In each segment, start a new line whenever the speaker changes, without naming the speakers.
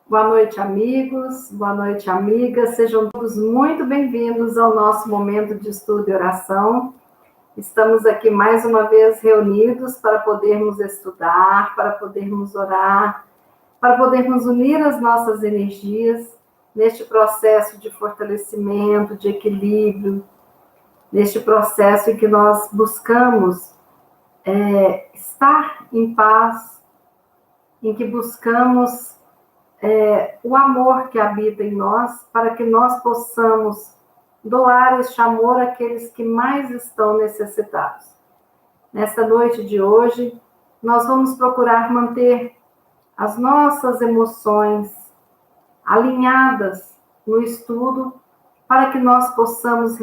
Boa noite, amigos. Boa noite, amigas. Sejam todos muito bem-vindos ao nosso momento de estudo e oração. Estamos aqui mais uma vez reunidos para podermos estudar, para podermos orar, para podermos unir as nossas energias neste processo de fortalecimento, de equilíbrio, neste processo em que nós buscamos estar em paz, em que buscamos o amor que habita em nós, para que nós possamos doar este amor àqueles que mais estão necessitados. Nesta noite de hoje, nós vamos procurar manter as nossas emoções alinhadas no estudo, para que nós possamos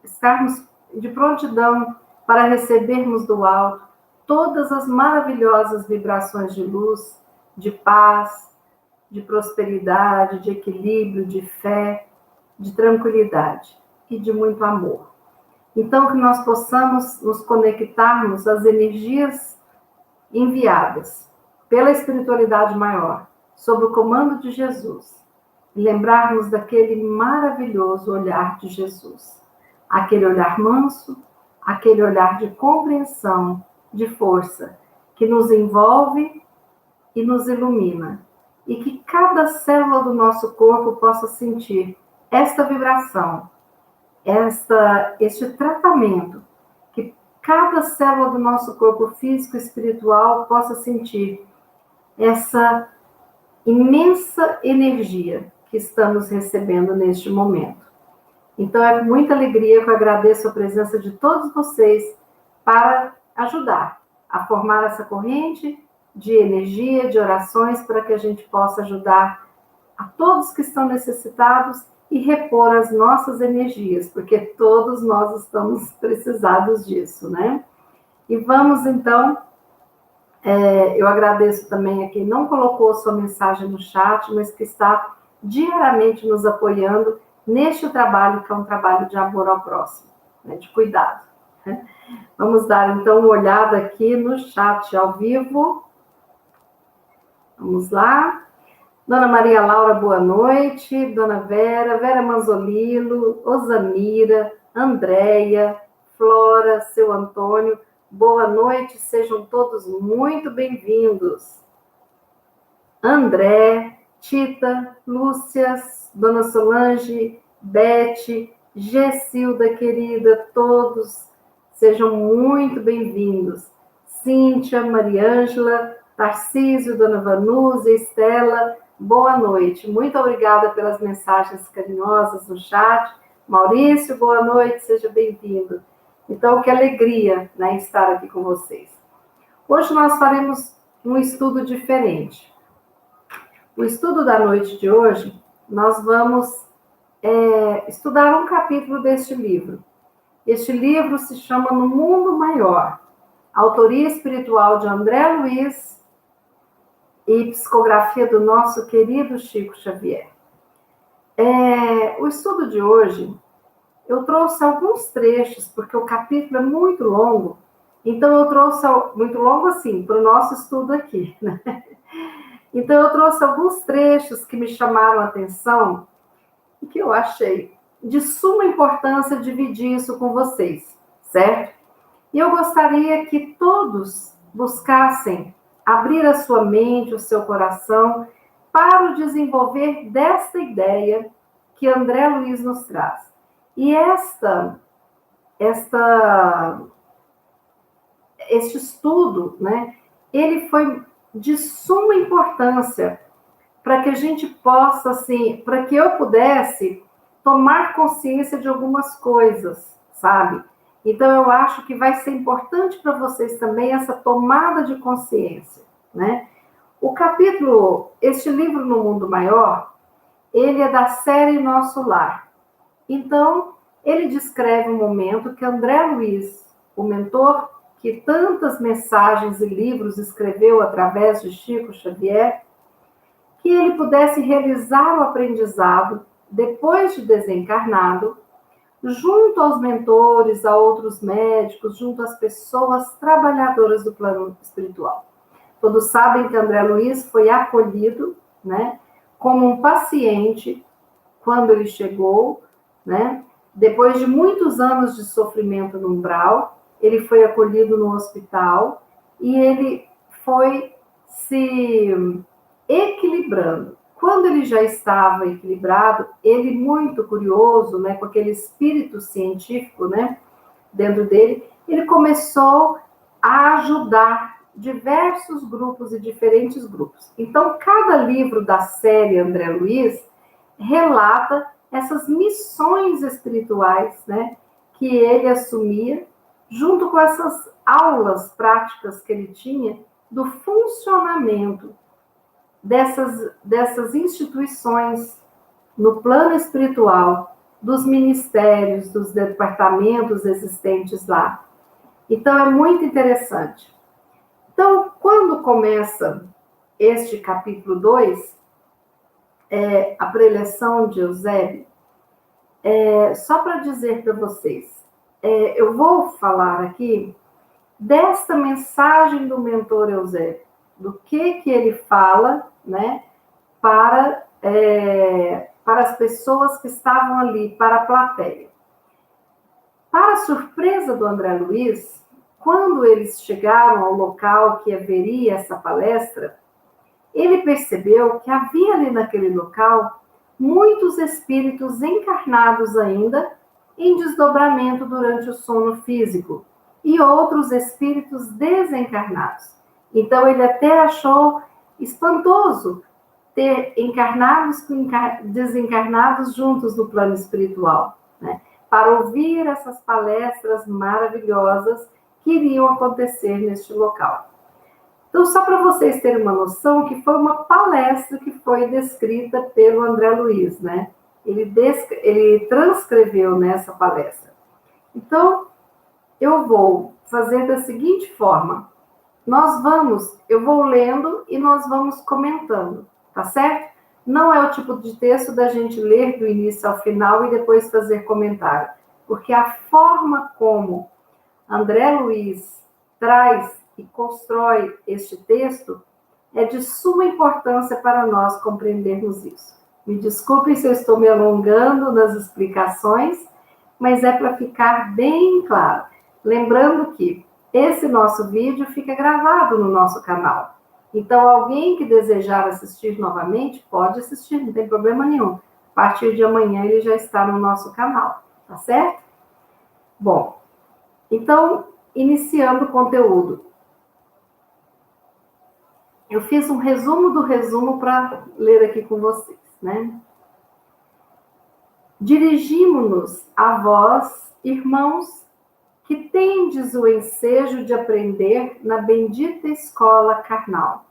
estarmos de prontidão para recebermos do alto todas as maravilhosas vibrações de luz, de paz, de prosperidade, de equilíbrio, de fé, de tranquilidade e de muito amor. Então, que nós possamos nos conectarmos às energias enviadas pela espiritualidade maior, sob o comando de Jesus, e lembrarmos daquele maravilhoso olhar de Jesus, aquele olhar manso, aquele olhar de compreensão, de força, que nos envolve e nos ilumina, e que cada célula do nosso corpo possa sentir esta vibração, este tratamento, que cada célula do nosso corpo físico e espiritual possa sentir essa imensa energia que estamos recebendo neste momento. Então, é com muita alegria que eu agradeço a presença de todos vocês para ajudar a formar essa corrente de energia, de orações, para que a gente possa ajudar a todos que estão necessitados e repor as nossas energias, porque todos nós estamos precisados disso, né? E vamos, então, eu agradeço também a quem não colocou sua mensagem no chat, mas que está diariamente nos apoiando neste trabalho, que é um trabalho de amor ao próximo, né, de cuidado. Né? Vamos dar, então, uma olhada aqui no chat ao vivo. Vamos lá. Dona Maria Laura, boa noite. Dona Vera, Vera Manzolino, Osamira, Andréia, Flora, seu Antônio, boa noite, sejam todos muito bem-vindos. André, Tita, Lúcia, Dona Solange, Bete, Gessilda, querida, todos sejam muito bem-vindos. Cíntia, Mariângela, Tarcísio, Dona Vanusa, Estela, boa noite. Muito obrigada pelas mensagens carinhosas no chat. Maurício, boa noite, seja bem-vindo. Então, que alegria, né, estar aqui com vocês. Hoje nós faremos um estudo diferente. O estudo da noite de hoje, nós vamos estudar um capítulo deste livro. Este livro se chama No Mundo Maior, autoria espiritual de André Luiz e psicografia do nosso querido Chico Xavier. O estudo de hoje, eu trouxe alguns trechos, porque o capítulo é muito longo, então eu trouxe, muito longo assim, para o nosso estudo aqui, né? Então eu trouxe alguns trechos que me chamaram a atenção e que eu achei de suma importância dividir isso com vocês, certo? E eu gostaria que todos buscassem abrir a sua mente, o seu coração, para o desenvolver desta ideia que André Luiz nos traz. E este estudo, né, ele foi de suma importância para que a gente possa, assim, para que eu pudesse tomar consciência de algumas coisas, sabe? Então, eu acho que vai ser importante para vocês também essa tomada de consciência, né? O capítulo, este livro No Mundo Maior, ele é da série Nosso Lar. Então, ele descreve um momento que André Luiz, o mentor que tantas mensagens e livros escreveu através de Chico Xavier, que ele pudesse realizar o aprendizado depois de desencarnado, junto aos mentores, a outros médicos, junto às pessoas trabalhadoras do plano espiritual. Todos sabem que André Luiz foi acolhido, né, como um paciente quando ele chegou, né? Depois de muitos anos de sofrimento no umbral, ele foi acolhido no hospital e ele foi se equilibrando. Quando ele já estava equilibrado, ele muito curioso, né, com aquele espírito científico, né, dentro dele, ele começou a ajudar diversos grupos e diferentes grupos. Então, cada livro da série André Luiz relata essas missões espirituais, né, que ele assumia, junto com essas aulas práticas que ele tinha do funcionamento dessas instituições no plano espiritual, dos ministérios, dos departamentos existentes lá. Então, é muito interessante. Então, quando começa este capítulo 2, a preleção de Eusébio, só para dizer para vocês, eu vou falar aqui desta mensagem do mentor Eusébio, do que ele fala, né, para as pessoas que estavam ali, para a plateia. Para a surpresa do André Luiz, quando eles chegaram ao local que haveria essa palestra, ele percebeu que havia ali naquele local muitos espíritos encarnados ainda em desdobramento durante o sono físico e outros espíritos desencarnados. Então, ele até achou espantoso ter encarnados com desencarnados juntos no plano espiritual, né? Para ouvir essas palestras maravilhosas que iriam acontecer neste local. Então, só para vocês terem uma noção, que foi uma palestra que foi descrita pelo André Luiz, né? Ele transcreveu nessa palestra. Então, eu vou fazer da seguinte forma. Eu vou lendo e nós vamos comentando, tá certo? Não é o tipo de texto da gente ler do início ao final e depois fazer comentário, porque a forma como André Luiz traz e constrói este texto é de suma importância para nós compreendermos isso. Me desculpem se eu estou me alongando nas explicações, mas é para ficar bem claro. Lembrando que esse nosso vídeo fica gravado no nosso canal. Então, alguém que desejar assistir novamente, pode assistir, não tem problema nenhum. A partir de amanhã ele já está no nosso canal, tá certo? Bom, então, iniciando o conteúdo. Eu fiz um resumo do resumo para ler aqui com vocês, né? Dirigimo-nos a vós, irmãos, que tendes o ensejo de aprender na bendita escola carnal.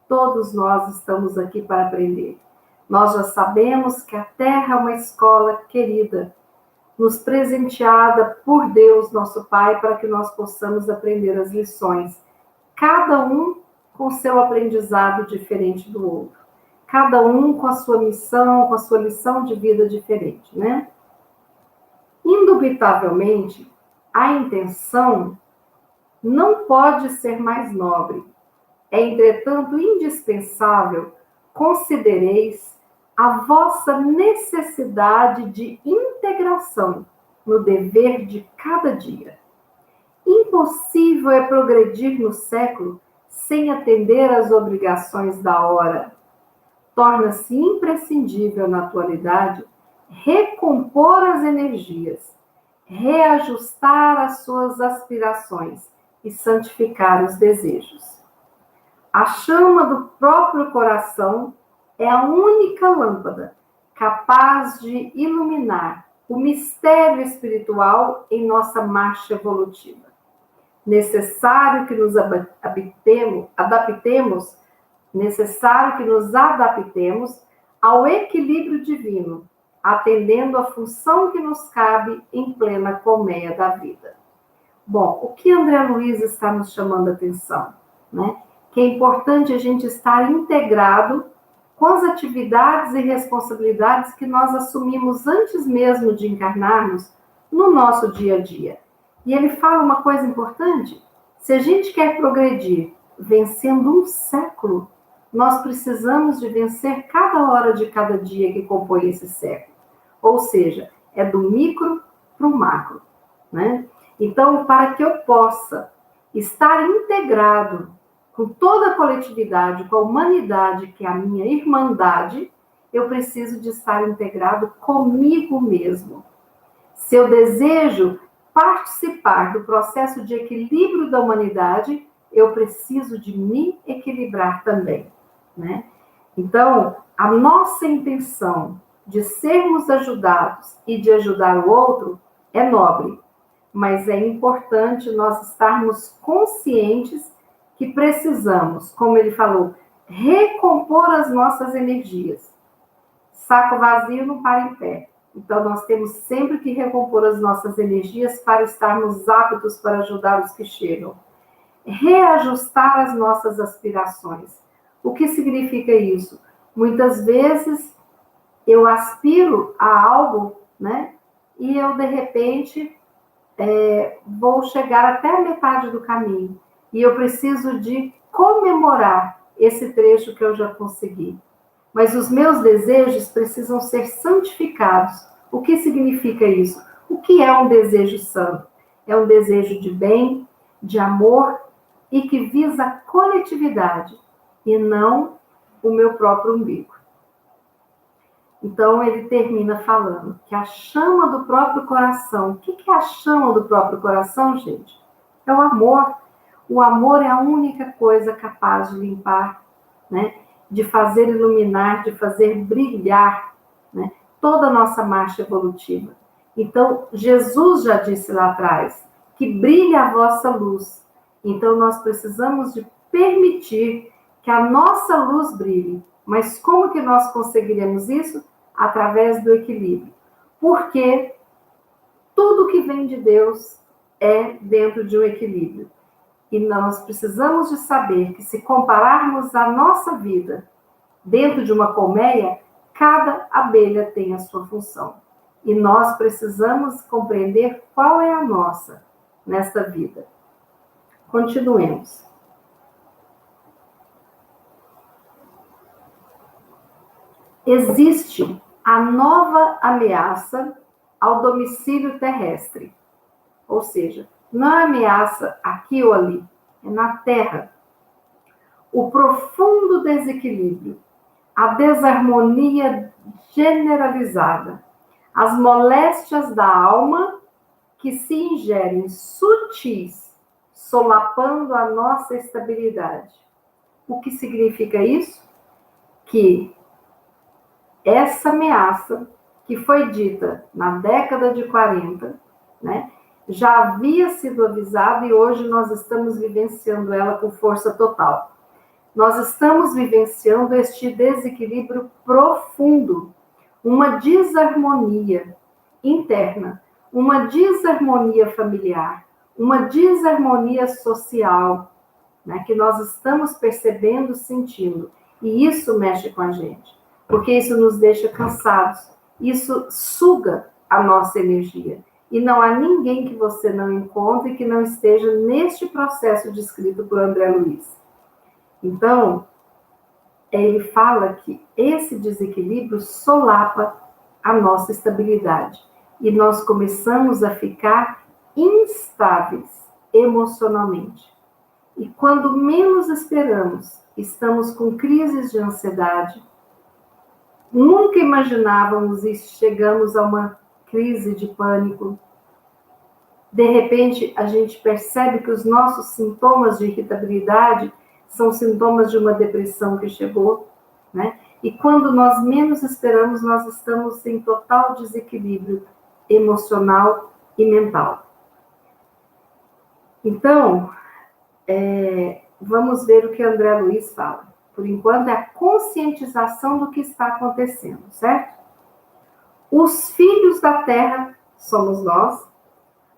Todos nós estamos aqui para aprender. Nós já sabemos que a Terra é uma escola querida, nos presenteada por Deus, nosso Pai, para que nós possamos aprender as lições. Cada um com seu aprendizado diferente do outro. Cada um com a sua missão, com a sua lição de vida diferente, né? Indubitavelmente, a intenção não pode ser mais nobre. É, entretanto, indispensável considereis a vossa necessidade de integração no dever de cada dia. Impossível é progredir no século sem atender às obrigações da hora. Torna-se imprescindível na atualidade recompor as energias, reajustar as suas aspirações e santificar os desejos. A chama do próprio coração é a única lâmpada capaz de iluminar o mistério espiritual em nossa marcha evolutiva. Necessário que nos adaptemos ao equilíbrio divino, atendendo à função que nos cabe em plena colmeia da vida. Bom, o que André Luiz está nos chamando a atenção, né? Que é importante a gente estar integrado com as atividades e responsabilidades que nós assumimos antes mesmo de encarnarmos no nosso dia a dia. E ele fala uma coisa importante: se a gente quer progredir vencendo um século. Nós precisamos de vencer cada hora de cada dia que compõe esse século. Ou seja, é do micro para o macro, né? Então, para que eu possa estar integrado com toda a coletividade, com a humanidade, que é a minha irmandade, eu preciso de estar integrado comigo mesmo. Se eu desejo participar do processo de equilíbrio da humanidade, eu preciso de me equilibrar também, né? Então, a nossa intenção de sermos ajudados e de ajudar o outro é nobre, mas é importante nós estarmos conscientes que precisamos, como ele falou, recompor as nossas energias. Saco vazio não para em pé. Então, nós temos sempre que recompor as nossas energias para estarmos aptos para ajudar os que chegam. Reajustar as nossas aspirações. O que significa isso? Muitas vezes eu aspiro a algo, né? E eu, de repente, vou chegar até a metade do caminho. E eu preciso de comemorar esse trecho que eu já consegui. Mas os meus desejos precisam ser santificados. O que significa isso? O que é um desejo santo? É um desejo de bem, de amor e que visa a coletividade e não o meu próprio umbigo. Então, ele termina falando que a chama do próprio coração... O que é a chama do próprio coração, gente? É o amor. O amor é a única coisa capaz de limpar, né? De fazer iluminar, de fazer brilhar, né? Toda a nossa marcha evolutiva. Então, Jesus já disse lá atrás que brilha a vossa luz. Então, nós precisamos de permitir que a nossa luz brilhe. Mas como que nós conseguiremos isso? Através do equilíbrio. Porque tudo que vem de Deus é dentro de um equilíbrio. E nós precisamos de saber que se compararmos a nossa vida dentro de uma colmeia, cada abelha tem a sua função. E nós precisamos compreender qual é a nossa nesta vida. Continuemos. Existe a nova ameaça ao domicílio terrestre. Ou seja, não é ameaça aqui ou ali, é na Terra. O profundo desequilíbrio, a desarmonia generalizada, as moléstias da alma que se ingerem sutis, solapando a nossa estabilidade. O que significa isso? Que essa ameaça, que foi dita na década de 40, né, já havia sido avisada e hoje nós estamos vivenciando ela com força total. Nós estamos vivenciando este desequilíbrio profundo, uma desarmonia interna, uma desarmonia familiar, uma desarmonia social, né, que nós estamos percebendo, sentindo. E isso mexe com a gente, porque isso nos deixa cansados, isso suga a nossa energia. E não há ninguém que você não encontre que não esteja neste processo descrito por André Luiz. Então, ele fala que esse desequilíbrio solapa a nossa estabilidade. E nós começamos a ficar instáveis emocionalmente. E quando menos esperamos, estamos com crises de ansiedade. Nunca imaginávamos e chegamos a uma crise de pânico. De repente, a gente percebe que os nossos sintomas de irritabilidade são sintomas de uma depressão que chegou, né? E quando nós menos esperamos, nós estamos em total desequilíbrio emocional e mental. Então, vamos ver o que André Luiz fala. Por enquanto, é a conscientização do que está acontecendo, certo? Os filhos da terra, somos nós,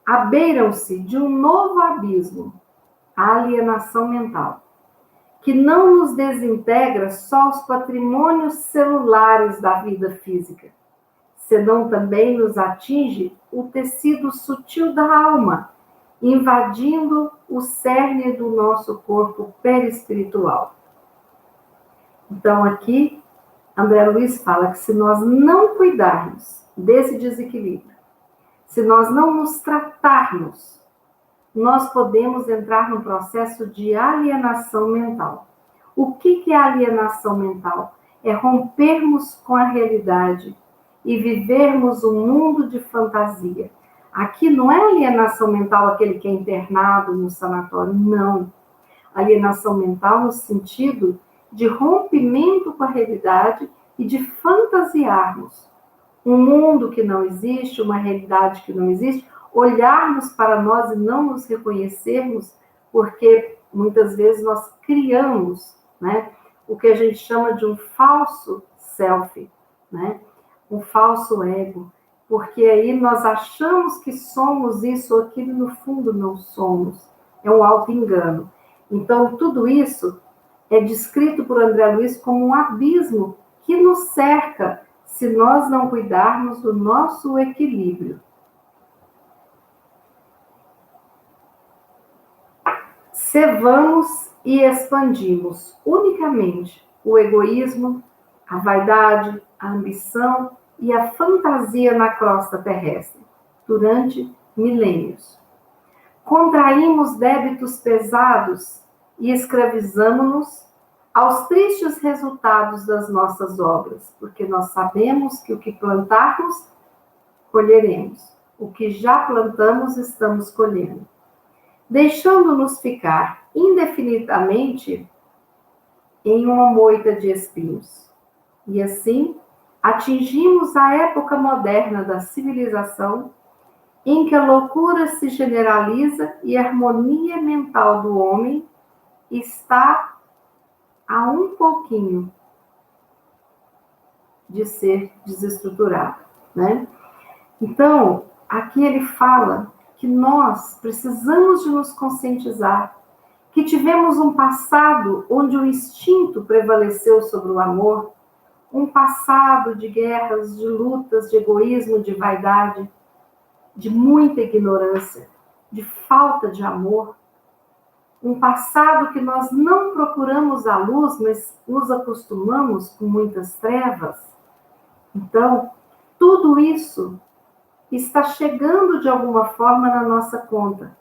abeiram-se de um novo abismo, a alienação mental, que não nos desintegra só os patrimônios celulares da vida física, senão também nos atinge o tecido sutil da alma invadindo o cerne do nosso corpo perispiritual. Então, aqui, André Luiz fala que se nós não cuidarmos desse desequilíbrio, se nós não nos tratarmos, nós podemos entrar num processo de alienação mental. O que é alienação mental? É rompermos com a realidade e vivermos um mundo de fantasia. Aqui não é alienação mental aquele que é internado no sanatório, não. Alienação mental no sentido de rompimento com a realidade e de fantasiarmos um mundo que não existe, uma realidade que não existe, olharmos para nós e não nos reconhecermos, porque muitas vezes nós criamos, né, o que a gente chama de um falso self, né, um falso ego, porque aí nós achamos que somos isso ou aquilo, no fundo não somos, é um auto-engano. Então, tudo isso é descrito por André Luiz como um abismo que nos cerca se nós não cuidarmos do nosso equilíbrio. Cevamos e expandimos unicamente o egoísmo, a vaidade, a ambição e a fantasia na crosta terrestre durante milênios. Contraímos débitos pesados e escravizamo-nos aos tristes resultados das nossas obras, porque nós sabemos que o que plantarmos, colheremos. O que já plantamos, estamos colhendo. Deixando-nos ficar indefinidamente em uma moita de espinhos. E assim, atingimos a época moderna da civilização, em que a loucura se generaliza e a harmonia mental do homem está a um pouquinho de ser desestruturada, né? Então, aqui ele fala que nós precisamos de nos conscientizar que tivemos um passado onde o instinto prevaleceu sobre o amor, um passado de guerras, de lutas, de egoísmo, de vaidade, de muita ignorância, de falta de amor, um passado que nós não procuramos a luz, mas nos acostumamos com muitas trevas. Então, tudo isso está chegando de alguma forma na nossa conta,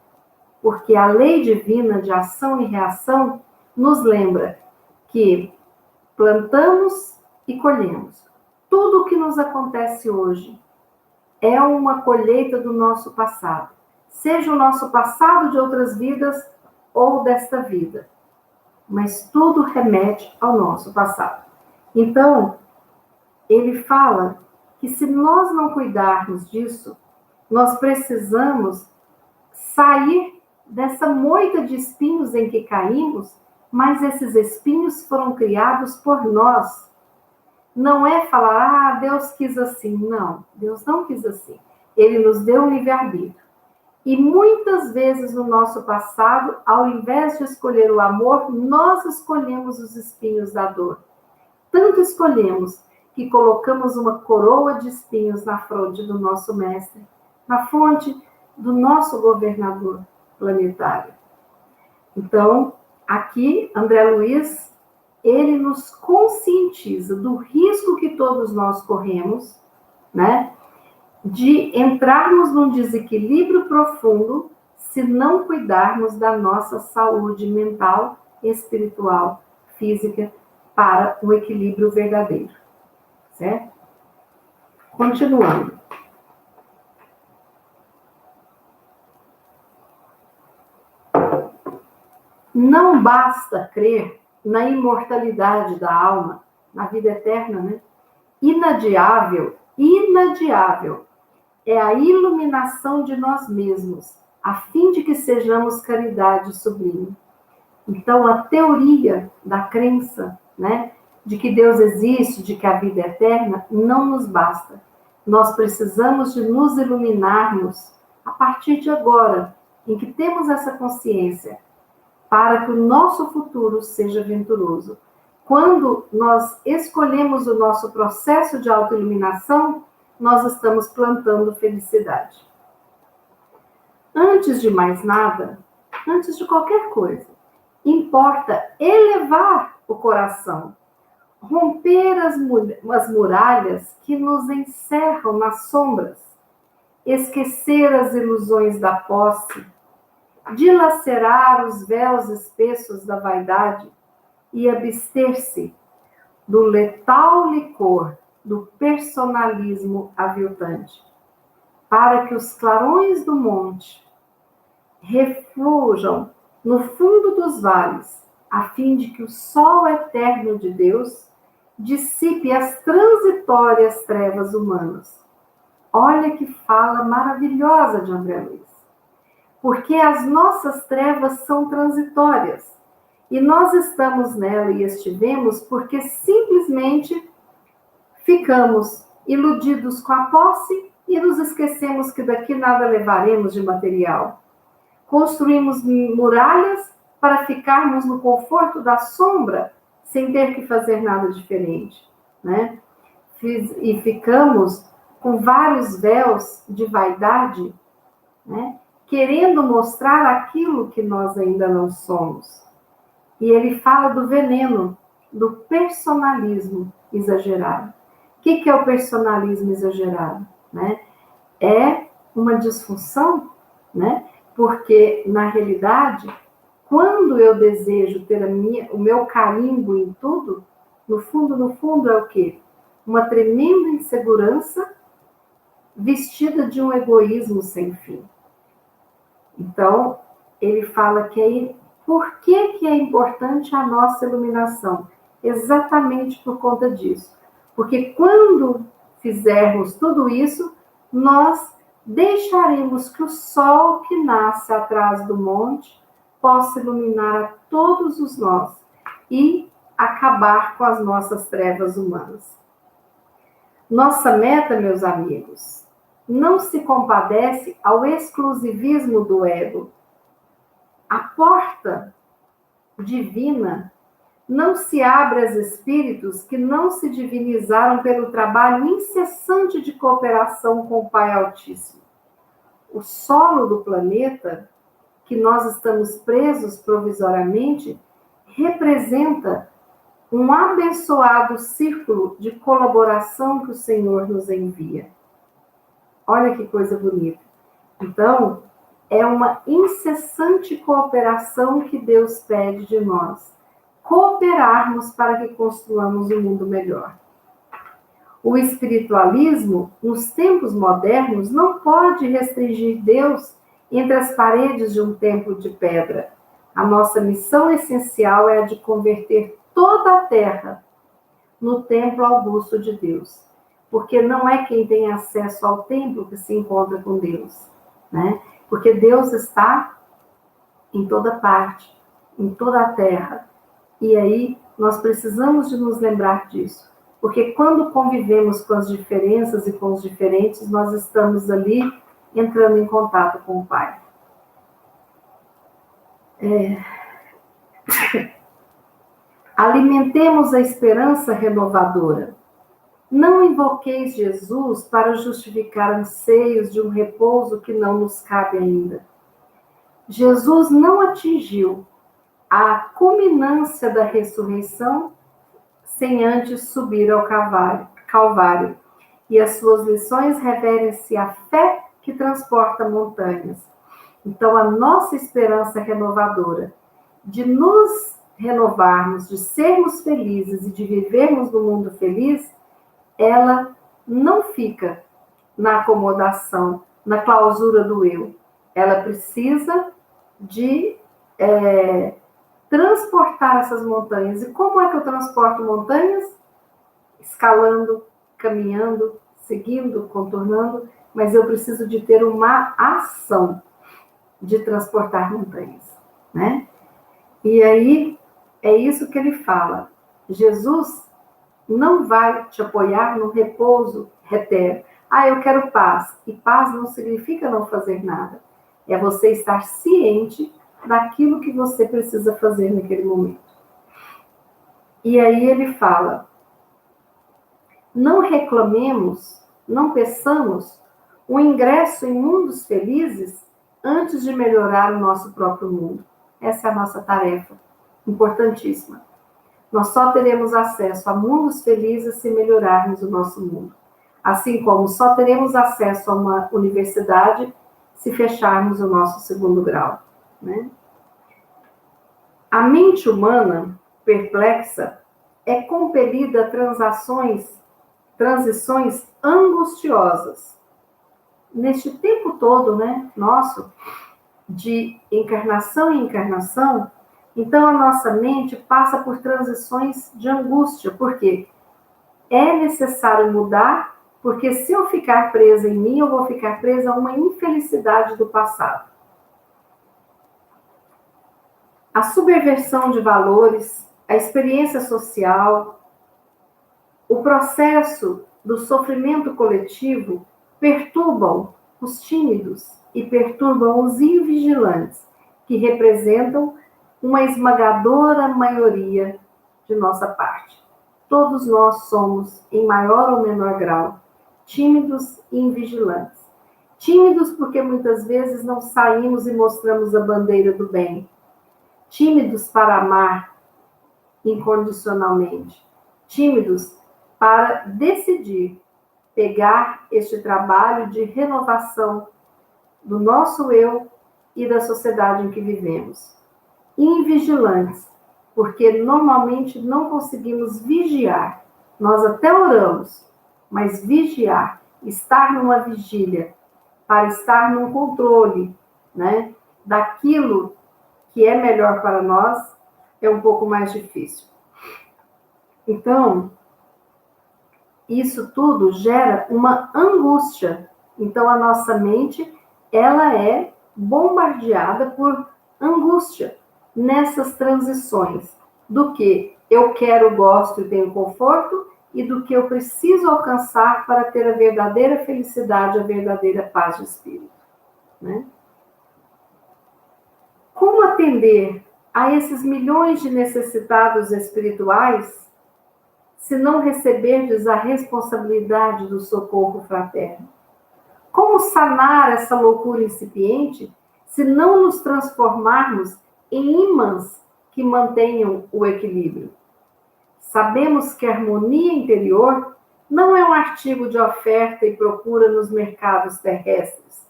porque a lei divina de ação e reação nos lembra que plantamos e colhemos. Tudo o que nos acontece hoje é uma colheita do nosso passado, seja o nosso passado de outras vidas ou desta vida, mas tudo remete ao nosso passado. Então, ele fala que se nós não cuidarmos disso, nós precisamos sair dessa moita de espinhos em que caímos, mas esses espinhos foram criados por nós. Não é falar, Deus quis assim. Não, Deus não quis assim. Ele nos deu um livre-arbítrio. E muitas vezes no nosso passado, ao invés de escolher o amor, nós escolhemos os espinhos da dor. Tanto escolhemos que colocamos uma coroa de espinhos na fronte do nosso mestre, na fonte do nosso governador planetário. Então, aqui, André Luiz, ele nos conscientiza do risco que todos nós corremos, né, de entrarmos num desequilíbrio profundo se não cuidarmos da nossa saúde mental, espiritual, física, para o equilíbrio verdadeiro. Certo? Continuando. Não basta crer na imortalidade da alma, na vida eterna, né? Inadiável é a iluminação de nós mesmos, a fim de que sejamos caridade sublime. Então, a teoria da crença, né, de que Deus existe, de que a vida é eterna, não nos basta. Nós precisamos de nos iluminarmos a partir de agora, em que temos essa consciência, para que o nosso futuro seja venturoso. Quando nós escolhemos o nosso processo de autoiluminação, nós estamos plantando felicidade. Antes de mais nada, antes de qualquer coisa, importa elevar o coração, romper as muralhas que nos encerram nas sombras, esquecer as ilusões da posse, dilacerar os véus espessos da vaidade e abster-se do letal licor do personalismo aviltante, para que os clarões do monte reflujam no fundo dos vales, a fim de que o sol eterno de Deus dissipe as transitórias trevas humanas. Olha que fala maravilhosa de André Luiz. Porque as nossas trevas são transitórias. E nós estamos nela e estivemos porque simplesmente ficamos iludidos com a posse e nos esquecemos que daqui nada levaremos de material. Construímos muralhas para ficarmos no conforto da sombra, sem ter que fazer nada diferente, né? E ficamos com vários véus de vaidade, né? Querendo mostrar aquilo que nós ainda não somos. E ele fala do veneno, do personalismo exagerado. O que é o personalismo exagerado? Né? É uma disfunção, né? Porque, na realidade, quando eu desejo ter o meu carimbo em tudo, no fundo é o quê? Uma tremenda insegurança vestida de um egoísmo sem fim. Então, ele fala que por que é importante a nossa iluminação? Exatamente por conta disso. Porque quando fizermos tudo isso, nós deixaremos que o sol que nasce atrás do monte possa iluminar a todos os nós e acabar com as nossas trevas humanas. Nossa meta, meus amigos, não se compadece ao exclusivismo do ego. A porta divina não se abre aos espíritos que não se divinizaram pelo trabalho incessante de cooperação com o Pai Altíssimo. O solo do planeta, que nós estamos presos provisoriamente, representa um abençoado círculo de colaboração que o Senhor nos envia. Olha que coisa bonita. Então, é uma incessante cooperação que Deus pede de nós. Cooperarmos para que construamos um mundo melhor. O espiritualismo, nos tempos modernos, não pode restringir Deus entre as paredes de um templo de pedra. A nossa missão essencial é a de converter toda a terra no templo augusto de Deus. Porque não é quem tem acesso ao templo que se encontra com Deus, né? Porque Deus está em toda parte, em toda a terra. E aí nós precisamos de nos lembrar disso. Porque quando convivemos com as diferenças e com os diferentes, nós estamos ali entrando em contato com o Pai. Alimentemos a esperança renovadora. Não invoqueis Jesus para justificar anseios de um repouso que não nos cabe ainda. Jesus não atingiu a culminância da ressurreição sem antes subir ao Calvário. E as suas lições referem-se à fé que transporta montanhas. Então, a nossa esperança renovadora de nos renovarmos, de sermos felizes e de vivermos no mundo feliz, ela não fica na acomodação, na clausura do eu. Ela precisa de transportar essas montanhas. E como é que eu transporto montanhas? Escalando, caminhando, seguindo, contornando, mas eu preciso de ter uma ação de transportar montanhas, né? E aí, é isso que ele fala. Jesus não vai te apoiar no repouso eterno. Eu quero paz. E paz não significa não fazer nada. É você estar ciente daquilo que você precisa fazer naquele momento. E aí ele fala, não reclamemos, não peçamos o ingresso em mundos felizes antes de melhorar o nosso próprio mundo. Essa é a nossa tarefa, importantíssima. Nós só teremos acesso a mundos felizes se melhorarmos o nosso mundo. Assim como só teremos acesso a uma universidade se fecharmos o nosso segundo grau, né? A mente humana, perplexa, é compelida a transições angustiosas. Neste tempo todo, né, nosso, de encarnação em encarnação, então a nossa mente passa por transições de angústia, porque é necessário mudar, porque se eu ficar presa em mim, eu vou ficar presa a uma infelicidade do passado. A subversão de valores, a experiência social, o processo do sofrimento coletivo perturbam os tímidos e perturbam os invigilantes, que representam uma esmagadora maioria de nossa parte. Todos nós somos, em maior ou menor grau, tímidos e invigilantes. Tímidos porque muitas vezes não saímos e mostramos a bandeira do bem. Tímidos para amar incondicionalmente. Tímidos para decidir pegar este trabalho de renovação do nosso eu e da sociedade em que vivemos. Invigilantes, porque normalmente não conseguimos vigiar. Nós até oramos, mas vigiar, estar numa vigília, para estar num controle, né, daquilo que é melhor para nós, é um pouco mais difícil. Então, isso tudo gera uma angústia. Então, a nossa mente, ela é bombardeada por angústia nessas transições do que eu quero, gosto e tenho conforto e do que eu preciso alcançar para ter a verdadeira felicidade, a verdadeira paz de espírito, né? Como atender a esses milhões de necessitados espirituais se não receberdes a responsabilidade do socorro fraterno? Como sanar essa loucura incipiente se não nos transformarmos em imãs que mantenham o equilíbrio? Sabemos que a harmonia interior não é um artigo de oferta e procura nos mercados terrestres,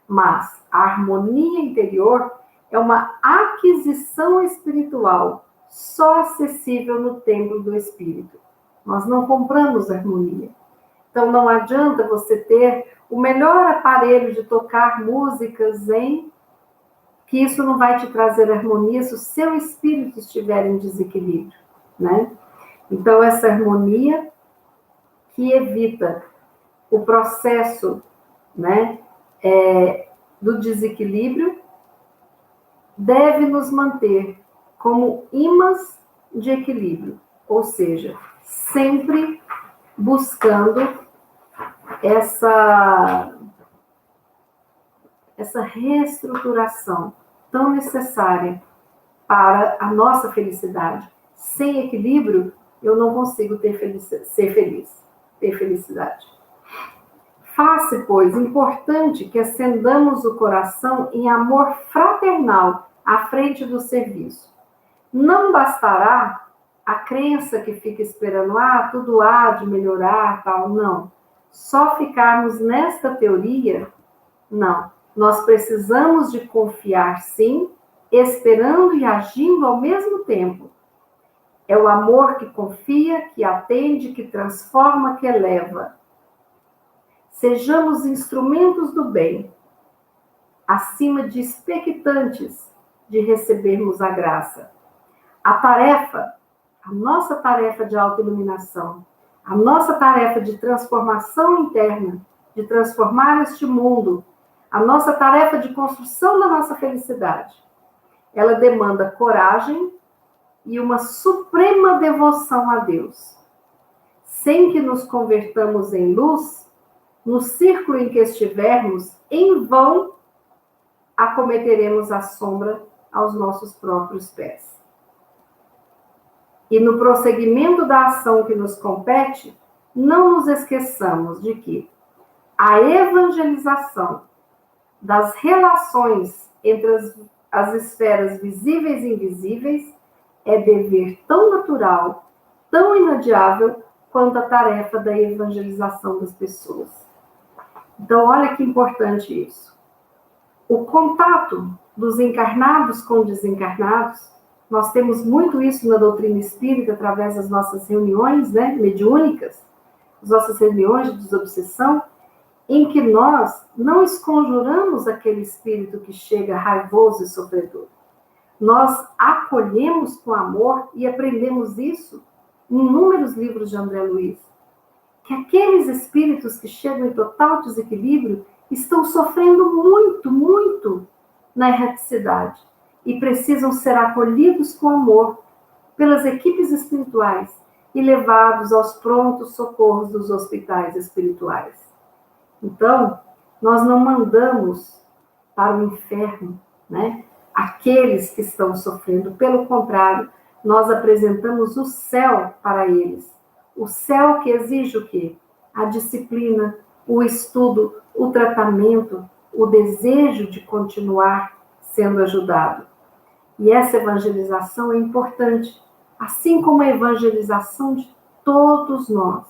mas a harmonia interior é uma aquisição espiritual só acessível no templo do espírito. Nós não compramos harmonia. Então não adianta você ter o melhor aparelho de tocar músicas que isso não vai te trazer harmonia se o seu espírito estiver em desequilíbrio, né? Então essa harmonia que evita o processo, né, do desequilíbrio deve nos manter como imãs de equilíbrio, ou seja, sempre buscando essa reestruturação tão necessária para a nossa felicidade. Sem equilíbrio, eu não consigo ter felicidade. Faz-se, pois, importante que acendamos o coração em amor fraternal à frente do serviço. Não bastará a crença que fica esperando, tudo há de melhorar, tal, não. Só ficarmos nesta teoria, não. Nós precisamos de confiar, sim, esperando e agindo ao mesmo tempo. É o amor que confia, que atende, que transforma, que eleva. Sejamos instrumentos do bem, acima de expectantes de recebermos a graça. A nossa tarefa de autoiluminação, a nossa tarefa de transformação interna, de transformar este mundo, a nossa tarefa de construção da nossa felicidade, ela demanda coragem e uma suprema devoção a Deus. Sem que nos convertamos em luz, no círculo em que estivermos, em vão acometeremos a sombra aos nossos próprios pés. E no prosseguimento da ação que nos compete, não nos esqueçamos de que a evangelização das relações entre as esferas visíveis e invisíveis é dever tão natural, tão inadiável, quanto a tarefa da evangelização das pessoas. Então, olha que importante isso. O contato dos encarnados com desencarnados, nós temos muito isso na doutrina espírita, através das nossas reuniões, né, mediúnicas, as nossas reuniões de desobsessão, em que nós não esconjuramos aquele espírito que chega raivoso e sofredor. Nós acolhemos com amor e aprendemos isso em inúmeros livros de André Luiz, que aqueles espíritos que chegam em total desequilíbrio estão sofrendo muito, muito na erraticidade e precisam ser acolhidos com amor pelas equipes espirituais e levados aos prontos socorros dos hospitais espirituais. Então, nós não mandamos para o inferno, né, aqueles que estão sofrendo. Pelo contrário, nós apresentamos o céu para eles. O céu que exige o quê? A disciplina, o estudo, o tratamento, o desejo de continuar sendo ajudado. E essa evangelização é importante, assim como a evangelização de todos nós.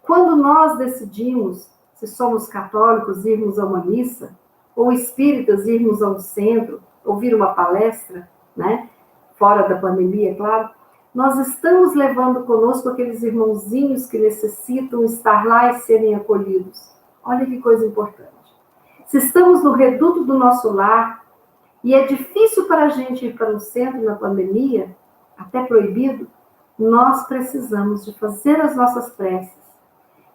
Quando nós decidimos, se somos católicos, irmos a uma missa, ou espíritas, irmos a um centro, ouvir uma palestra, né? Fora da pandemia, é claro, nós estamos levando conosco aqueles irmãozinhos que necessitam estar lá e serem acolhidos. Olha que coisa importante. Se estamos no reduto do nosso lar, e é difícil para a gente ir para um centro na pandemia, até proibido, nós precisamos de fazer as nossas preces,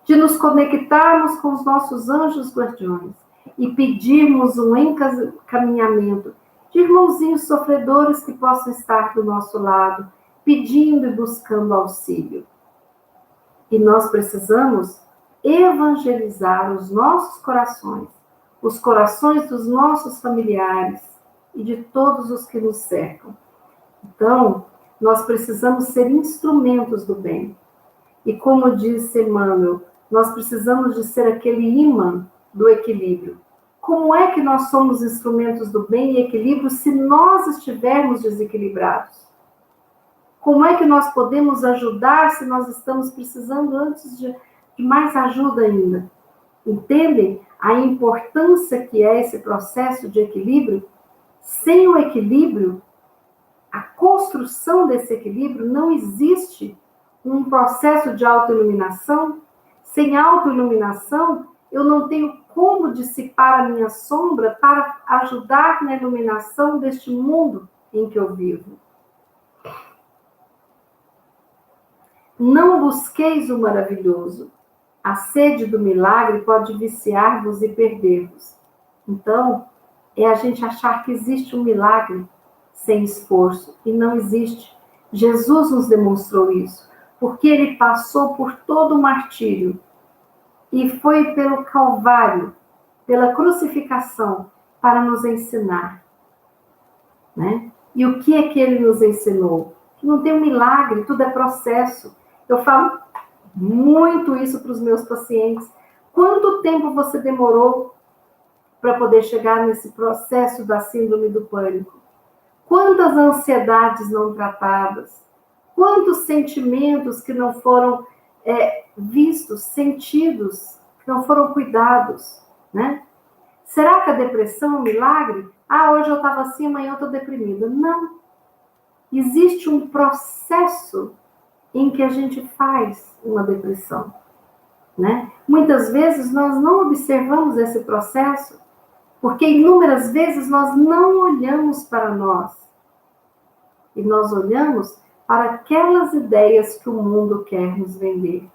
de nos conectarmos com os nossos anjos guardiões e pedirmos um encaminhamento de irmãozinhos sofredores que possam estar do nosso lado, pedindo e buscando auxílio. E nós precisamos evangelizar os nossos corações, os corações dos nossos familiares e de todos os que nos cercam. Então, nós precisamos ser instrumentos do bem. E como disse Emmanuel, nós precisamos de ser aquele imã do equilíbrio. Como é que nós somos instrumentos do bem e equilíbrio se nós estivermos desequilibrados? Como é que nós podemos ajudar se nós estamos precisando antes de mais ajuda ainda? Entendem a importância que é esse processo de equilíbrio? Sem o equilíbrio, a construção desse equilíbrio, não existe um processo de autoiluminação. Sem autoiluminação, eu não tenho como dissipar a minha sombra para ajudar na iluminação deste mundo em que eu vivo. Não busqueis o maravilhoso. A sede do milagre pode viciar-vos e perder-vos. Então, é a gente achar que existe um milagre sem esforço, e não existe. Jesus nos demonstrou isso, porque ele passou por todo o martírio, e foi pelo Calvário, pela crucificação, para nos ensinar. Né? E o que é que ele nos ensinou? Que não tem um milagre, tudo é processo. Eu falo muito isso para os meus pacientes. Quanto tempo você demorou para poder chegar nesse processo da síndrome do pânico? Quantas ansiedades não tratadas? Quantos sentimentos que não foram vistos, sentidos, que não foram cuidados, né? Será que a depressão é um milagre? Hoje eu estava assim, amanhã eu estou deprimida. Não. Existe um processo em que a gente faz uma depressão, né? Muitas vezes nós não observamos esse processo, porque inúmeras vezes nós não olhamos para nós. E nós olhamos para aquelas ideias que o mundo quer nos vender.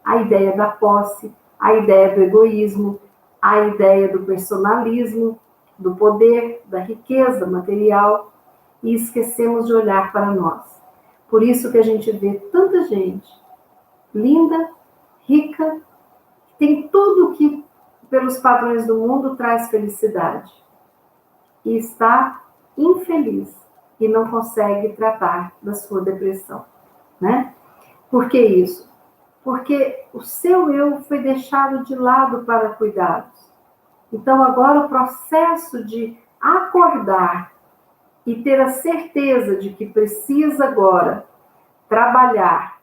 A ideia da posse, a ideia do egoísmo, a ideia do personalismo, do poder, da riqueza material, e esquecemos de olhar para nós. Por isso que a gente vê tanta gente linda, rica, tem tudo que, pelos padrões do mundo, traz felicidade. E está infeliz e não consegue tratar da sua depressão, né? Por que isso? Porque o seu eu foi deixado de lado para cuidados. Então, agora o processo de acordar e ter a certeza de que precisa agora trabalhar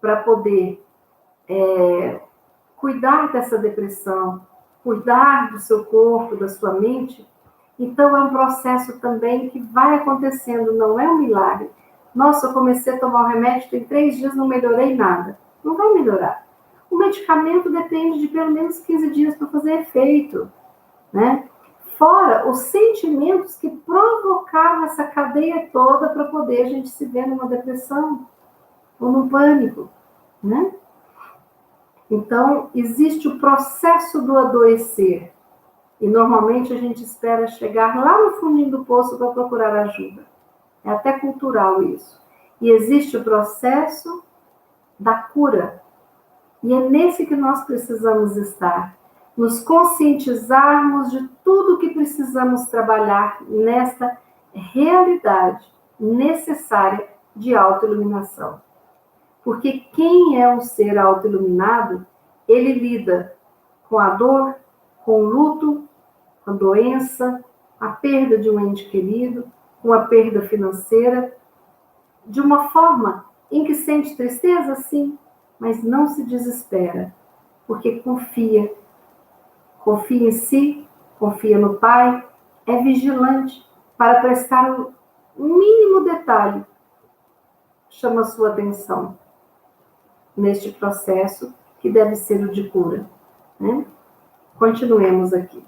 para poder cuidar dessa depressão, cuidar do seu corpo, da sua mente. Então, é um processo também que vai acontecendo, não é um milagre. Nossa, eu comecei a tomar o remédio, tem 3 dias, não melhorei nada. Não vai melhorar. O medicamento depende de pelo menos 15 dias para fazer efeito, né? Fora os sentimentos que provocaram essa cadeia toda para poder a gente se ver numa depressão ou num pânico, né? Então, existe o processo do adoecer. E normalmente a gente espera chegar lá no fundinho do poço para procurar ajuda. É até cultural isso. E existe o processo da cura. E é nesse que nós precisamos estar. Nos conscientizarmos de tudo que precisamos trabalhar nesta realidade necessária de autoiluminação. Porque quem é um ser autoiluminado, ele lida com a dor, com o luto, com a doença, a perda de um ente querido, com a perda financeira, de uma forma em que sente tristeza, sim, mas não se desespera, porque confia em si, confia no Pai, é vigilante para prestar o mínimo detalhe, chama a sua atenção neste processo que deve ser o de cura, né? Continuemos aqui.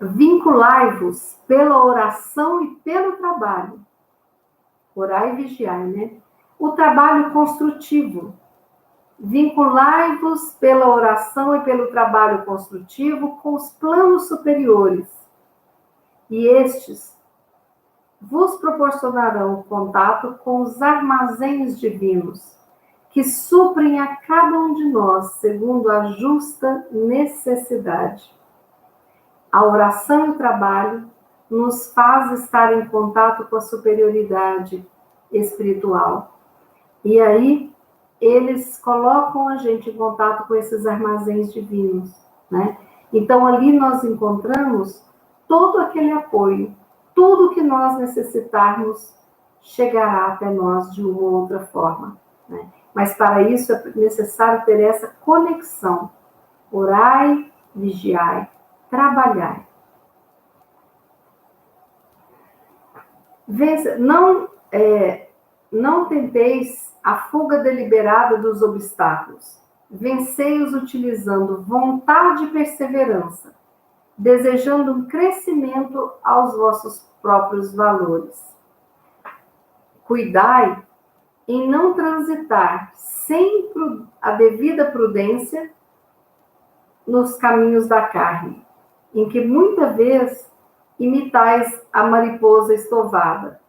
Vinculai-vos pela oração e pelo trabalho. Orai e vigiai, né? O trabalho construtivo. Vinculai-vos pela oração e pelo trabalho construtivo com os planos superiores. E estes vos proporcionarão contato com os armazéns divinos, que suprem a cada um de nós segundo a justa necessidade. A oração e o trabalho nos faz estar em contato com a superioridade espiritual. E aí, eles colocam a gente em contato com esses armazéns divinos, né? Então, ali nós encontramos todo aquele apoio, tudo que nós necessitarmos chegará até nós de uma ou outra forma, né? Mas para isso é necessário ter essa conexão. Orai, vigiai, trabalhai. Não tenteis a fuga deliberada dos obstáculos. Vencei-os utilizando vontade e perseverança, desejando um crescimento aos vossos próprios valores. Cuidai em não transitar sem a devida prudência nos caminhos da carne, em que muita vez imitais a mariposa estovada.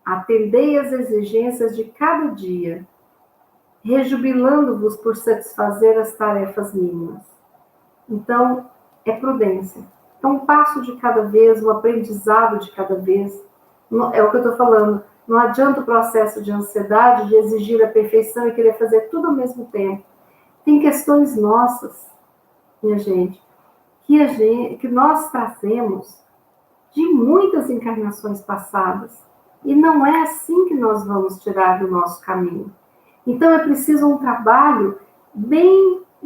Atendei às exigências de cada dia, rejubilando-vos por satisfazer as tarefas mínimas. Então, é prudência. Então, um passo de cada vez, um aprendizado de cada vez. É o que eu estou falando. Não adianta o processo de ansiedade, de exigir a perfeição e querer fazer tudo ao mesmo tempo. Tem questões nossas, minha gente, que nós trazemos de muitas encarnações passadas. E não é assim que nós vamos tirar do nosso caminho. Então, é preciso um trabalho bem